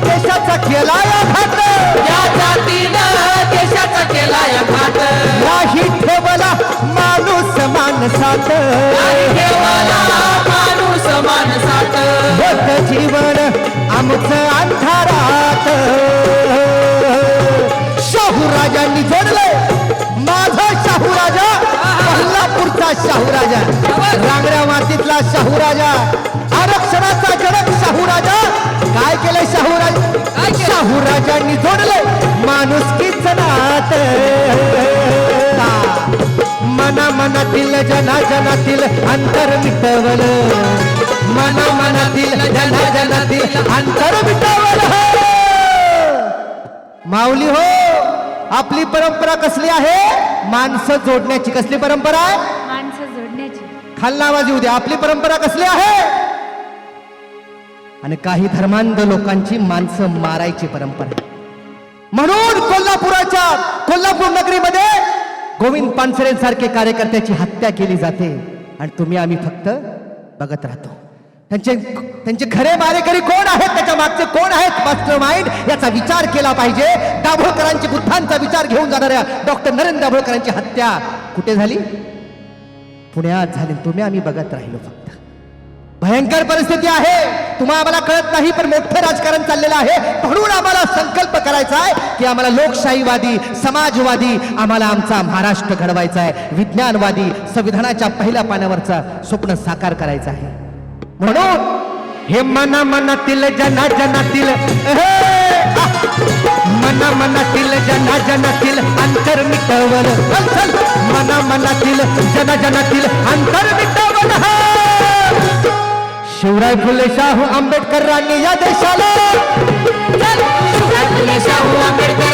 देशाचा केलाय घात, या जातीनं देशाचा केलाय घात, नाही ठेवला माणूस माणसात, नाही ठेवला माणूस माणसात, होत जीवन आमचं अंधारात. शाहूराजांनी जोडलंय माझा शाहूराजा, कोल्हापूरचा शाहूराजा, रांगड्या मातीतला शाहूराजा, आरक्षणाचा जनक शाहूराजा. काय केलंय शाहूराज, शाहूराजांनी जोडलंय माणुसकीच नात. मना मनातील जना जनातील अंतर मिटवलं, मना मनातील जना जनातील अंतर मिटवलं. माऊली हो, आपली परंपरा कसली आहे, माणसं जोडण्याची. कसली परंपरा आहे, माणसं जोडण्याची. खालना आवाज येऊ द्या. आपली परंपरा कसली आहे, आणि काही धर्मांध लोकांची माणसं मारायची परंपरा. म्हणून कोल्हापूर नगरीमध्ये गोविंद पानसरेंसारखे कार्यकर्त्याची हत्या केली जाते आणि तुम्ही आम्ही फक्त बघत राहतो. त्यांचे खरे मारेकरी कोण आहेत, त्याच्या मागचे कोण आहेत, मास्टर माइंड, याचा विचार केला पाहिजे. दाभोळकरांची बुद्धांचा विचार घेऊन जाणाऱ्या डॉक्टर नरेंद्र दाभोळकरांची हत्या कुठे झाली, पुण्यात झाली. तुम्ही आम्ही बघत राहिलो फक्त. भयंकर परिस्थिती आहे, तुम्हाला आम्हाला कळत नाही, पण मोठं राजकारण चाललेलं आहे. म्हणून आम्हाला संकल्प करायचा आहे की आम्हाला लोकशाहीवादी, समाजवादी, आम्हाला आमचा महाराष्ट्र घडवायचा आहे. विज्ञानवादी, संविधानाच्या पहिल्या पानावरचा स्वप्न साकार करायचं आहे. म्हणून हे मना मनातील जना जनातील, मना मनातील जना जनातील अंतर मिटवलं, मना मनातील जना जनातील अंतर मिटवलं. शिवराय फुले शाहू आंबेडकरांनी या देशाला, शिवराय फुले शाहू आंबेडकर